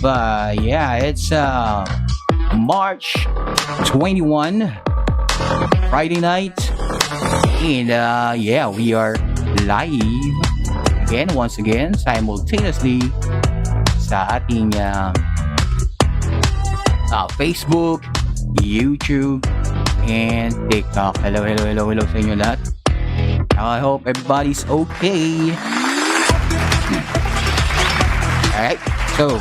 Yeah, it's March 21, Friday night, and yeah, we are live again, once again, simultaneously sa ating Facebook, YouTube, and TikTok. Hello sa inyo lahat. I hope everybody's okay. Alright, so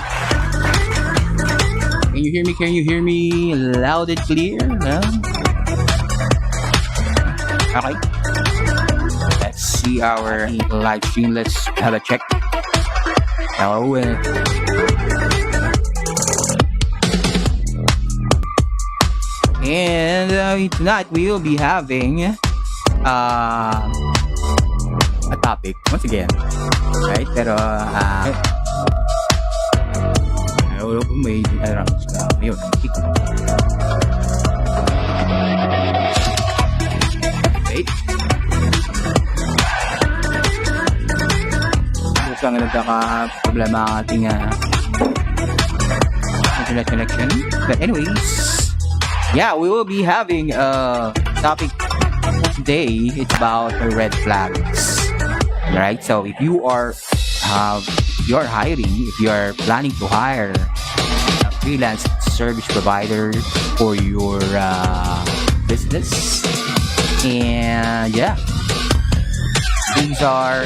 can you hear me loud and clear? No? Okay, let's see our live stream. Let's have a check. Hello. And tonight we will be having a topic once again, right? Pero wala po, may rounds na yun. Okay, ito ang nagkaka-problema ang ating internet connection. But anyways, yeah, we will be having a topic today. It's about the red flags. Right? So if you are you're hiring, if you are planning to hire a freelance service provider for your business, and yeah, these are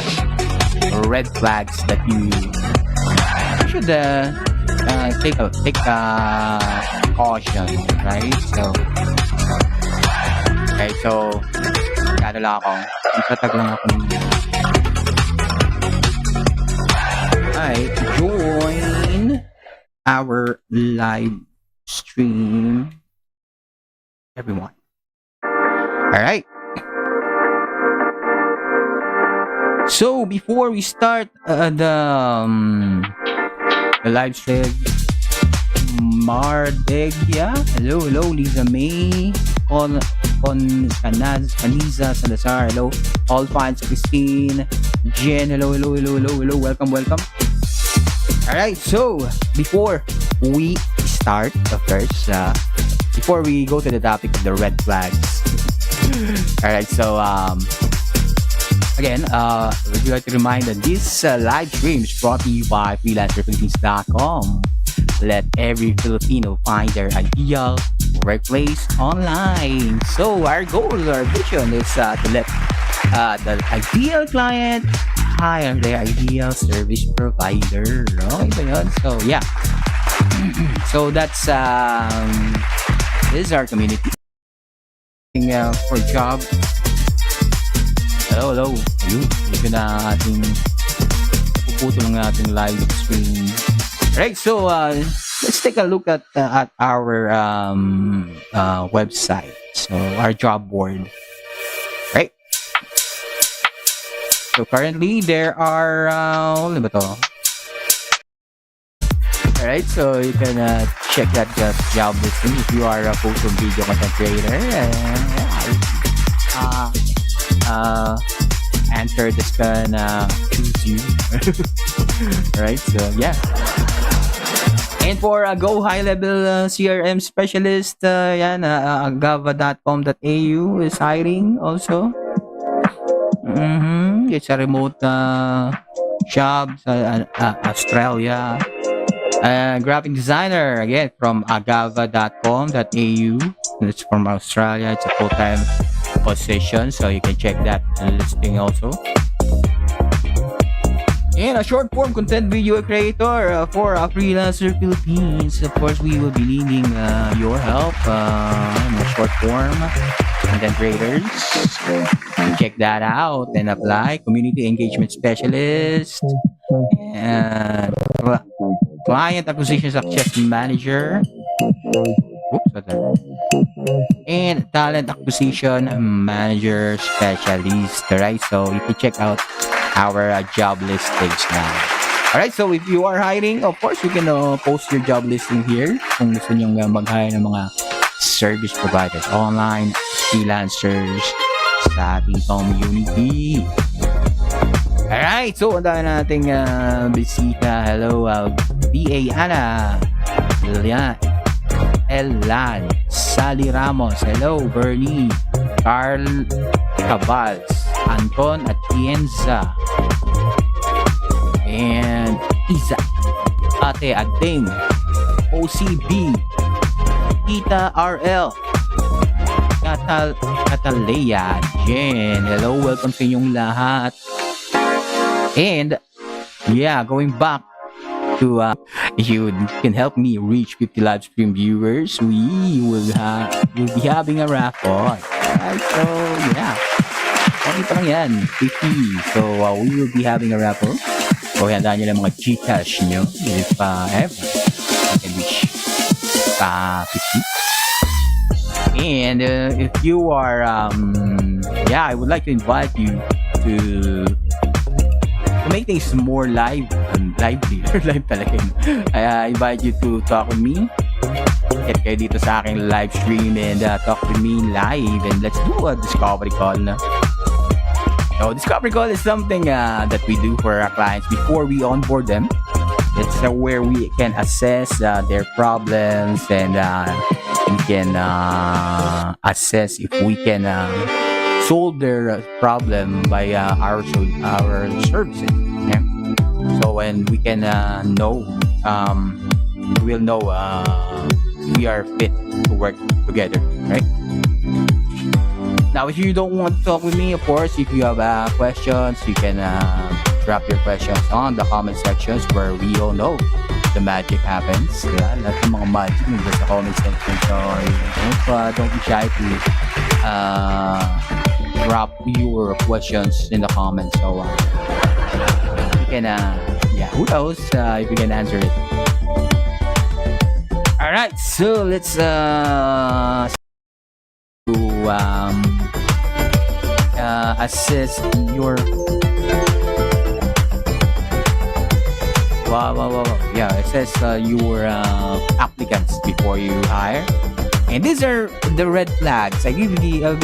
red flags that you should take caution, right? So kaya lang ako, itatag lang ako ng join our live stream, everyone. All right. So before we start the live stream, Mardegya, hello, Lisa May, on Caniza Salazar, hello, all fans, Christine, Jen, hello, welcome. Alright, so before we start, before we go to the topic of the red flags, alright, so again, would you like to remind that this live stream is brought to you by FreelancerPhilippines.com. Let every Filipino find their ideal workplace online. So our goal, our vision is to let the ideal client hire their ideal service provider. Okay ba yun? So yeah. So that's this is our community for job. Hello. Ayun, ito na ating puputo ng ating live stream. Right, so let's take a look at our website. So our job board. Right. So currently there are ano ba to? Alright, so you can check that job listing if you are a photo video content creator. Answer this can choose you. Right, so yeah. And for a go high level CRM specialist, agava.com.au is hiring also. It's a remote job, Australia. Graphic designer, again, from agava.com.au. It's from Australia. It's a full-time position, so you can check that listing also. And a short form content video creator for Freelancer Philippines. Of course, we will be needing your help. Short form content creators. Check that out and apply. Community engagement specialist. And client acquisition success manager. And talent acquisition manager specialist. Right? So you can check out our job listings now. Alright, so if you are hiring, of course, you can post your job listing here kung gusto nyo mag-hire ng mga service providers, online freelancers sa ating community. Alright, so ang dami nating bisita. Hello, D.A. Ana, Elan, Sally Ramos, hello, Bernie, Carl Cabals, Anton Atienza, and Isa, Ate Ading, OCB, Tita RL, Catalea, Jen, hello, welcome sa inyong lahat. And yeah, going back to you can help me reach 50 live stream viewers, we'll be having a raffle. Alright, so yeah, okay pa lang yan, 50. So we will be having a raffle. So handaan nyo lang mga Gcash nyo if ever you can reach 50. And if you are yeah, I would like to invite you to make things more live and lively. Live talaga yun. I invite you to talk with me. Get kayo dito sa aking live stream and talk with me live, and let's do a discovery call na. So discovery call is something that we do for our clients before we onboard them. It's where we can assess their problems, and we can assess if we can solve their problem by our services. Okay? So when we can know, we'll know we are fit to work together, right? Now, if you don't want to talk with me, of course, if you have questions, you can drop your questions on the comment sections where we all know the magic happens. Lahat ng mga magic nandun sa comment section. So don't be shy to drop your questions in the comments. So you can yeah, who knows if you can answer it. All right, so let's assess your yeah, assess your applicants before you hire. And these are the red flags. I will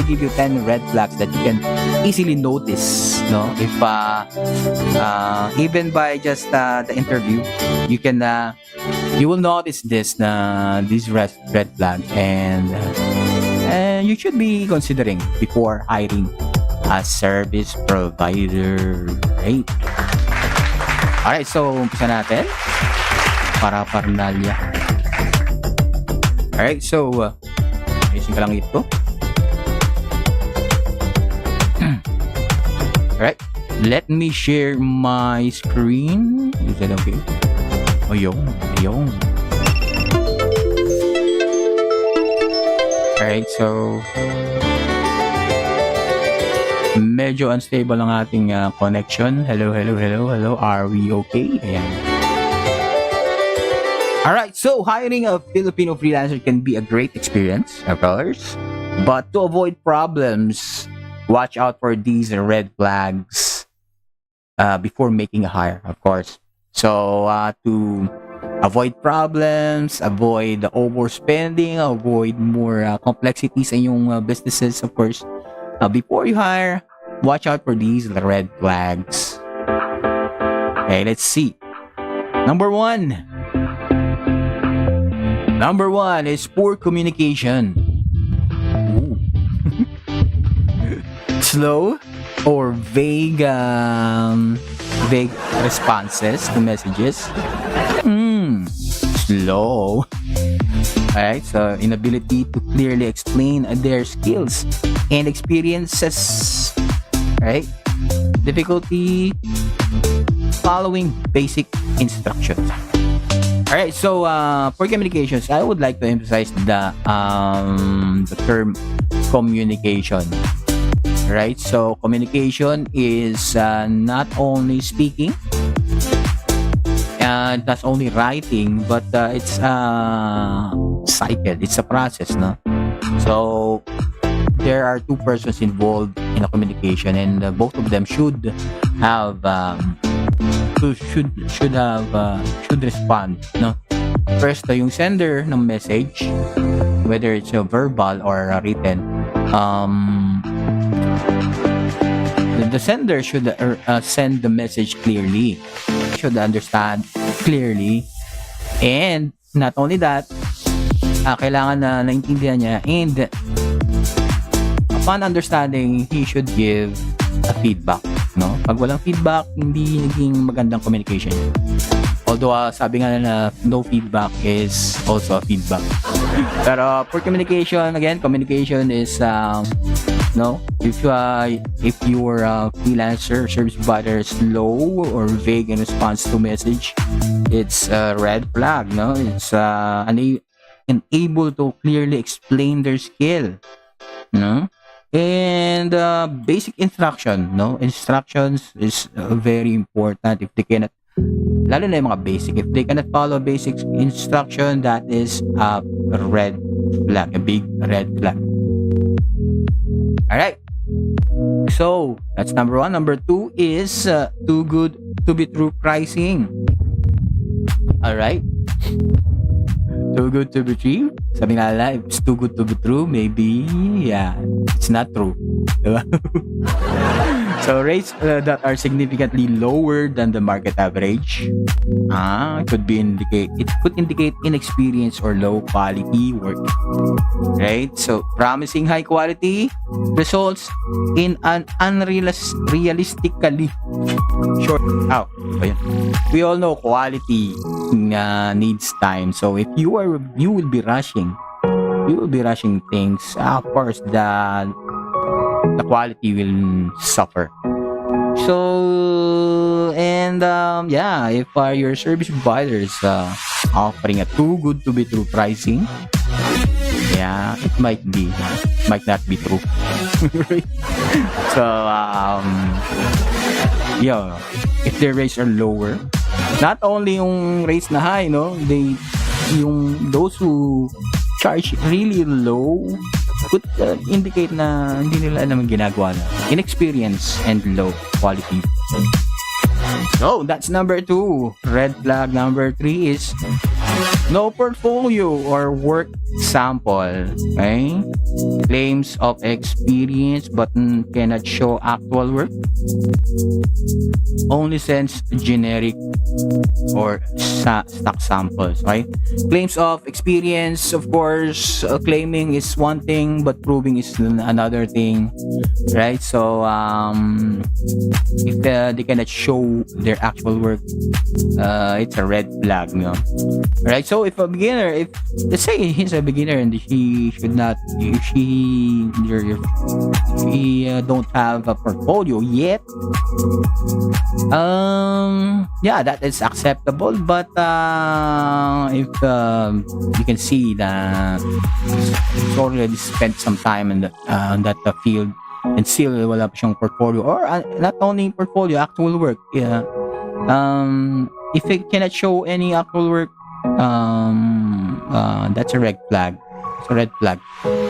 give you 10 red flags that you can easily notice, no? If even by just the interview, you can you will notice these red flags, and you should be considering before hiring a service provider, right? Alright, so umpisa natin. Para parnalya. Alright, so ayusin ka lang ito. Alright, let me share my screen. Is that okay? Ayun. Alright, so medyo unstable ang ating connection. Hello. Are we okay? Ayan. Alright, so hiring a Filipino freelancer can be a great experience, of course. But to avoid problems, watch out for these red flags before making a hire, of course. So to avoid problems, avoid overspending, avoid more complexities in your businesses, of course. Before you hire, watch out for these red flags. Okay, let's see. Number one is poor communication. Slow or vague responses to messages. Slow. Alright, so inability to clearly explain their skills and experiences. Right? Difficulty following basic instructions. Alright, so for communications, I would like to emphasize the term communication. Right? So communication is not only speaking, not only writing, but it's a cycle. It's a process, no? So there are two persons involved in a communication, and both of them should respond, no? First, yung sender ng message, whether it's verbal or written, the sender should send the message clearly, should understand clearly And not only that, kailangan na naintindihan niya, and upon understanding, he should give a feedback, no? Pag walang feedback, hindi naging magandang communication. Although sabi nga na no feedback is also a feedback. Pero for communication, again, communication is no, if your freelancer service provider is slow or vague in response to message, it's a red flag, no? It's unable to clearly explain their skill, no? And basic instruction, no? Instructions is very important. If they cannot, lalo na yung mga basic, if they cannot follow basic instruction, that is a red flag, a big red flag. All right. So that's number 1. Number 2 is too good to be true pricing. All right. Too good to be true. Sabi nga nila, if it's too good to be true, maybe, yeah, it's not true. So rates that are significantly lower than the market average, it could indicate inexperience or low quality work. Right? So promising high quality results in an unrealistically short. We all know quality needs time. So if you will be rushing things, of course the quality will suffer. So, and if your service provider is offering a too good to be true pricing, it might not be true. So if their rates are lower, not only yung rates na high, no, those who charge really low could indicate na hindi nila alam ang ginagawa na. Inexperience and low quality. So, that's number 2. Red flag number 3 is no portfolio or work sample. Okay? Claims of experience but cannot show actual work. Only sends generic or stock samples. Okay? Claims of experience, of course, claiming is one thing but proving is another thing. Right? So, if they cannot show their actual work, it's a red flag, you know? Right? So if let's say he's a beginner and he don't have a portfolio yet, that is acceptable. But if you can see that he's already spent some time in that field and still wala pa siyang portfolio, or not only portfolio, actual work, if it cannot show any actual work, that's a red flag. It's a red flag.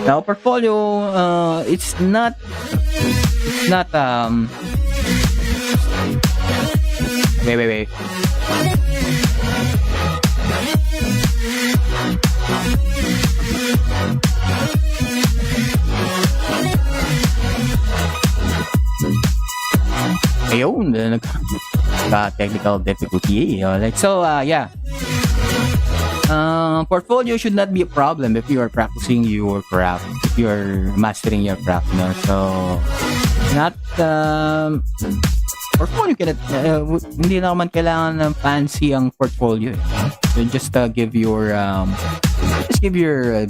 Now portfolio, it's not wait. Ayun, technical difficulty. Portfolio should not be a problem if you are practicing your craft, if you are mastering your craft, no? So, not portfolio cannot, hindi naman kailangan ng fancy ang portfolio. So just give your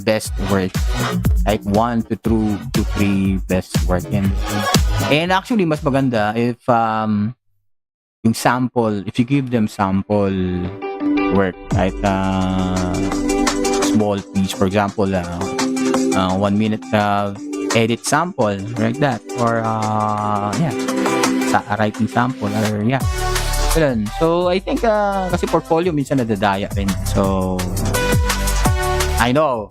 best work, like 1 to 2 to 3 best work, and actually mas maganda if yung sample, if you give them sample work, like small piece, for example, 1 minute edit sample, like that, or writing sample, or ganun. So I think kasi portfolio minsan nadadaya rin. So I know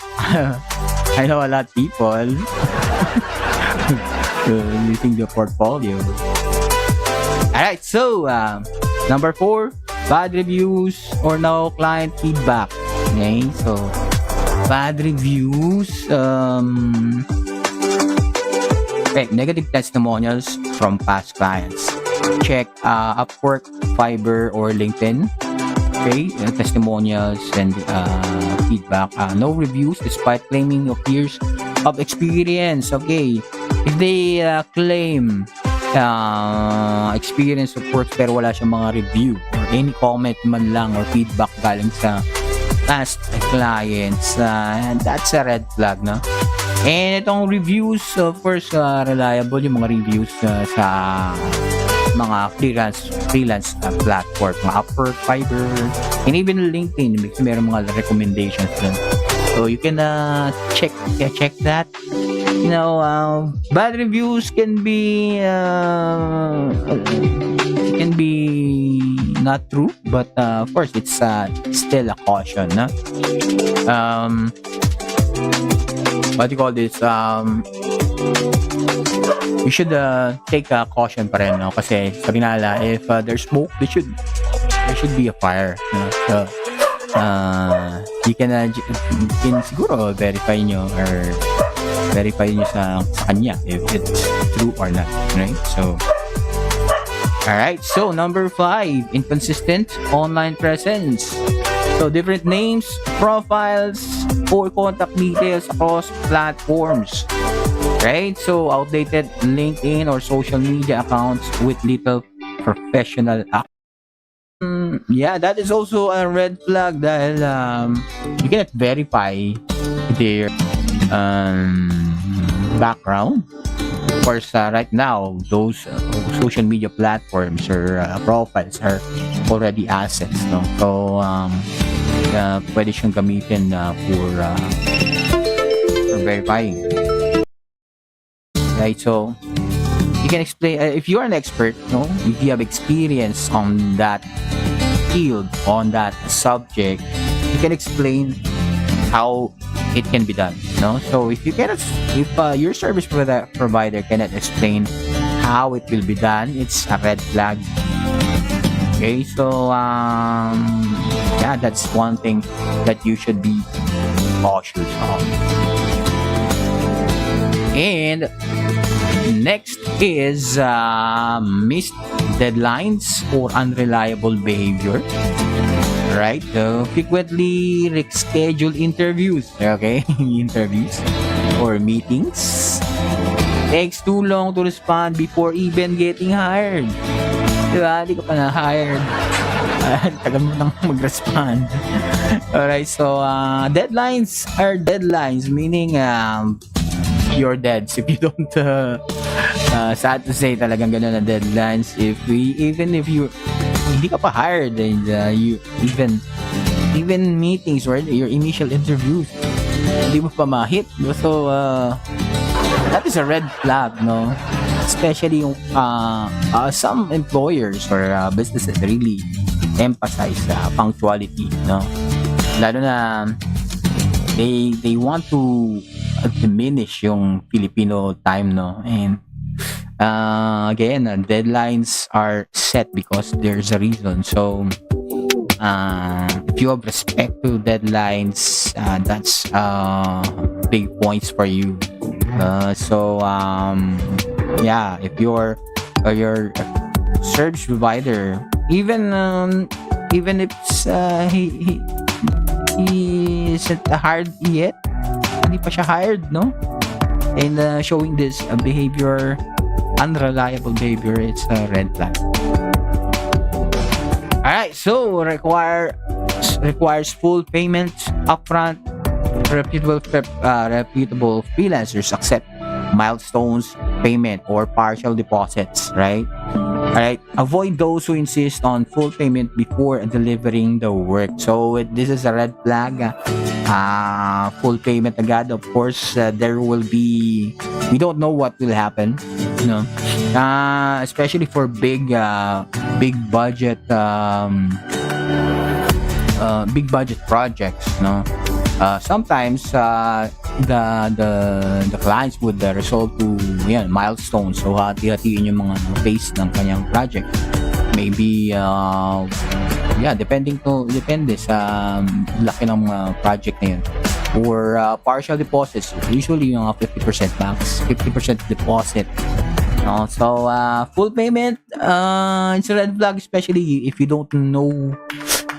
a lot of people using the portfolio. Alright, so number 4, bad reviews or no client feedback. Okay, so bad reviews, negative testimonials from past clients. Check Upwork, Fiverr, or LinkedIn. Okay, testimonials and feedback. No reviews despite claiming of years of experience. Okay, if they claim experience of work pero wala siyang mga review or any comment man lang or feedback galing sa past clients, that's a red flag, no? And itong reviews, of course, reliable yung mga reviews sa mga freelance platform, mga Upwork, Fiverr, and even LinkedIn, because meron mga recommendations dun. So you can check that. You know, bad reviews can be not true, but of course it's still a caution, no? What do you call this? You should take a caution pa rin, no? Kasi sabi nila, if there's smoke, there should be a fire, no? So you can siguro verify nyo sa kanya if it's true or not, right? So alright, so number 5, inconsistent online presence. So different names, profiles, or contact details across platforms. Right? So outdated LinkedIn or social media accounts with little professional yeah, that is also a red flag dahil you cannot verify their background. Of course, right now, those social media platforms or profiles are already assets, no? So, pwede siyang gamitin for verifying. Right? So, you can explain, if you are an expert, no? If you have experience on that field, on that subject, you can explain how it can be done, no? So if your service provider cannot explain how it will be done, it's a red flag. Okay, so yeah, that's one thing that you should be cautious of. And next is missed deadlines or unreliable behavior. Right? So, frequently reschedule interviews. Okay? Interviews or meetings. Takes too long to respond before even getting hired. Diba? Di ka pa na-hired. Tagal mo nang mag-respond. Alright, so deadlines are deadlines, meaning you're dead if you don't sad to say, talagang ganun na deadlines. Even if you hindi ka pa hired and you even meetings or your initial interviews hindi mo pa ma-hit, so that is a red flag, no? Especially yung some employers or businesses really emphasize punctuality, no? Lalo na they want to diminish yung Filipino time, no? And again, deadlines are set because there's a reason. So if you have respect to deadlines, that's big points for you. So yeah, if your service provider, even if he isn't hired yet, hindi pa siya hired, no? And showing this behavior, unreliable behavior, it's a red flag. Alright, so requires full payment upfront. Reputable freelancers accept milestones payment or partial deposits, right? Alright, avoid those who insist on full payment before delivering the work. So this is a red flag. Full payment agad. Of course, there will be, we don't know what will happen, you know, especially for big budget projects, no? Sometimes the clients would resolve to milestones. So hati-hatiin yung mga phase ng kanyang project. Maybe depende sa laki ng project na yun. Or partial deposits, usually yung 50% max, 50% deposit. So full payment, it's a red flag, especially if you don't know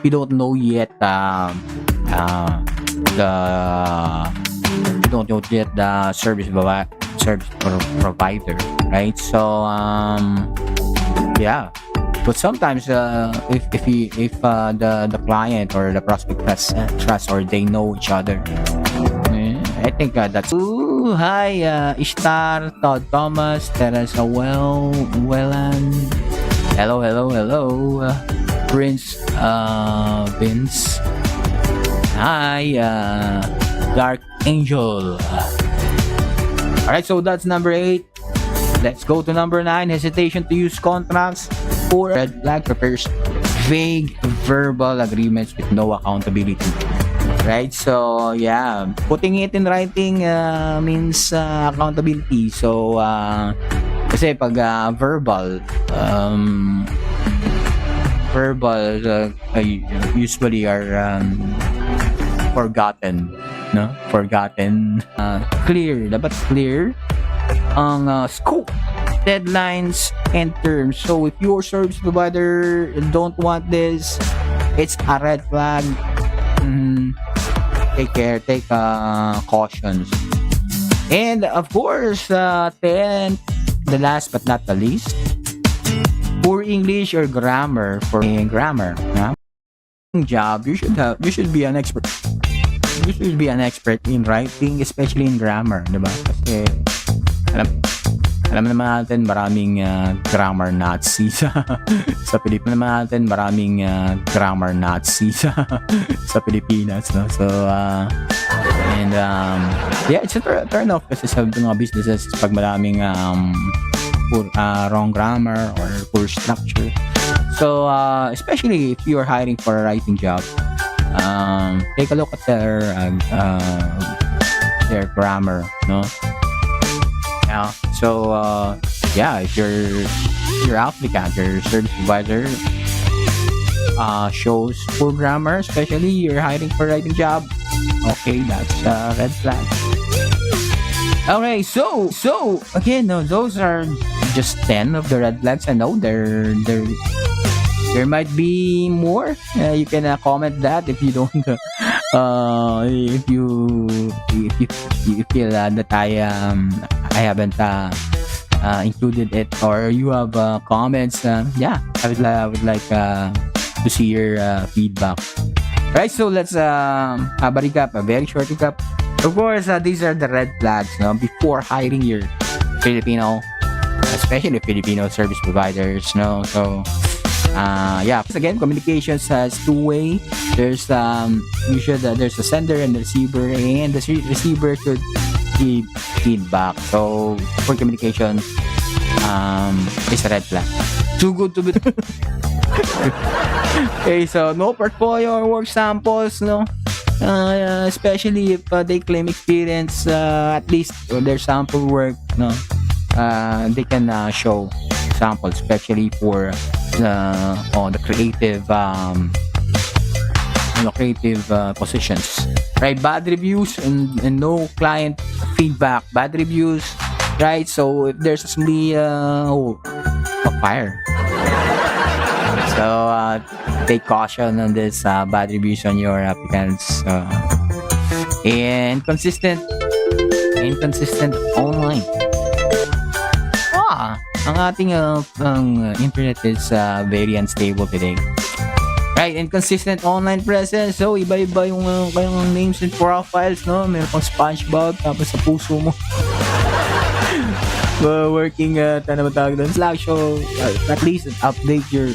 you don't know yet the you don't know yet the provider, right? So yeah, but sometimes if the client or the prospect trust or they know each other, I think that's. Ooh, hi, Ishtar, Todd Thomas, Teresa Wellan. Hello, Prince Vince. Hi, Dark Angel. Alright, so that's number 8. Let's go to number 9. Hesitation to use contracts. 4. Red flag prepares vague verbal agreements with no accountability. Right, so yeah, putting it in writing means accountability. So kasi pag verbal usually are forgotten, no? Clear, dapat clear ang scope, deadlines, and terms. So if your service provider don't want this, it's a red flag. Take care, take cautions. And of course, 10, the last but not the least, poor English or grammar. For grammar, job, you should be an expert. You should be an expert in writing, especially in grammar, diba? Kasi alam naman natin maraming grammar Nazi sa Pilipinas. Maraming grammar Nazi sa Pilipinas, no? So and yeah, it's a turn off kasi sa mga businesses pag maraming poor, wrong grammar or poor structure. So especially if you are hiring for a writing job, take a look at their grammar, no? Yeah. So yeah, if your applicant, your service provider shows poor grammar, especially you're hiring for a writing job, okay, that's a red flag. Okay, so again, no, those are just 10 of the red flags. I know there might be more. You can comment that if you don't if you feel that I haven't included it, or you have comments. Yeah, I would like to see your feedback. Right, so let's have a recap, a very short recap. Of course, these are the red flags, no, before hiring your Filipino, especially Filipino service providers, no. So yeah, again, communications has two-way. There's there's a sender and the receiver, and the receiver should give feedback. So for communication is a red flag. Too good to be okay, so no portfolio or work samples, no, especially if they claim experience, at least their sample work, no, they can show samples, especially for the creative positions, right? Bad reviews and no client feedback, bad reviews, right? So if there's simply fire, so take caution on this, bad reviews on your applicants, and inconsistent online. Ang ating internet is very unstable today. Right, inconsistent online presence. So, iba-iba yung kayong names and profiles, no? Meron pang SpongeBob, tapos sa puso mo. Working, ano ba tawag doon? Slack. So, at least update your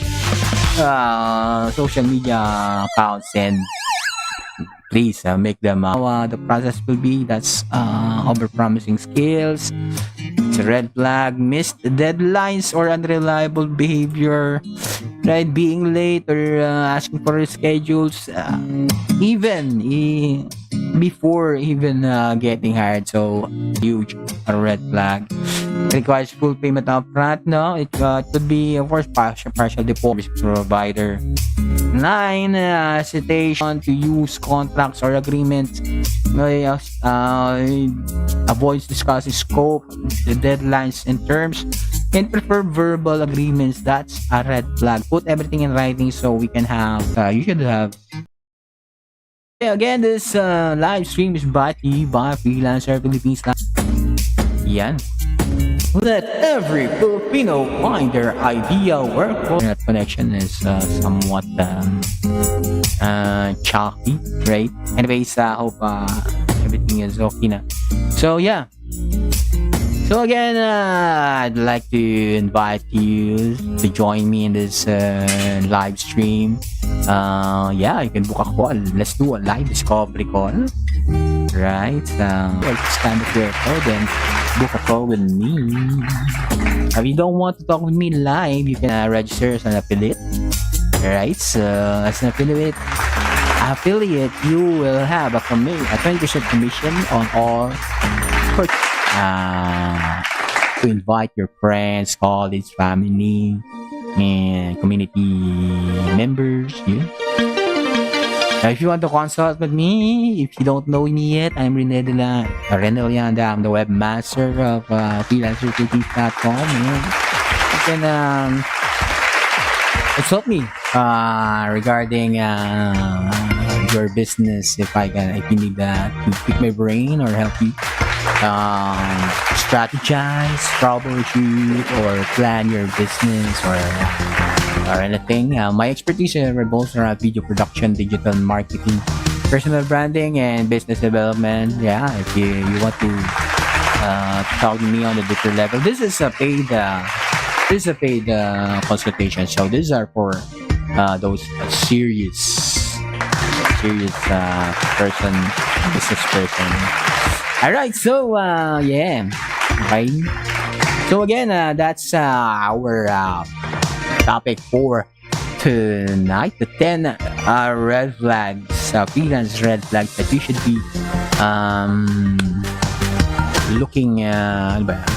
social media accounts, and please make them the process will be. That's over-promising skills. It's a red flag. Missed deadlines or unreliable behavior, right? Being late or asking for reschedules, even before even getting hired. So huge a red flag. Requires full payment upfront. No, it could be, of course, partial deposit provider. 9, hesitation to use contracts or agreements. Avoids discussing scope, the deadlines and terms. and prefer verbal agreements. That's a red flag. Put everything in writing so we can have, you should have. Yeah, again, this live stream is brought to you by Freelancer Philippines. Yan. Let every Filipino find their ideal work. Internet connection is somewhat choppy, right? Anyways, hope everything is okay na. So yeah. So again, I'd like to invite you to join me in this live stream. Yeah, you can book a call. Let's do a live discovery call. Right? Just kind of your code and book a call with me. If you don't want to talk with me live, you can register as an affiliate. Right? So as an affiliate, you will have a 20% commission on all to invite your friends, colleagues, family, and community members. Yeah. Now, if you want to consult with me, if you don't know me yet, I'm Rene Yanda. I'm the webmaster of freelancer.com. You can consult me regarding your business if you need to pick my brain or help you strategize, troubleshoot, or plan your business or anything. My expertise revolves around video production, digital marketing, personal branding, and business development. Yeah, if you want to talk to me on a different level, this is a paid consultation. So these are for those serious business person. All right, so yeah, okay. So again, that's our topic for tonight. The 10 red flags, freelance red flags that you should be looking.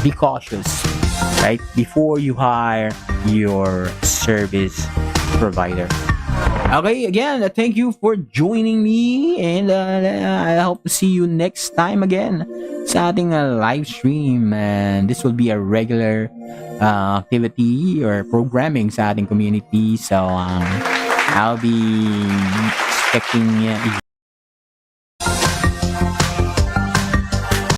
Be cautious, right, before you hire your service provider. Okay, again, thank you for joining me, and I hope to see you next time again sa ating live stream. And this will be a regular activity or programming sa ating community. So I'll be expecting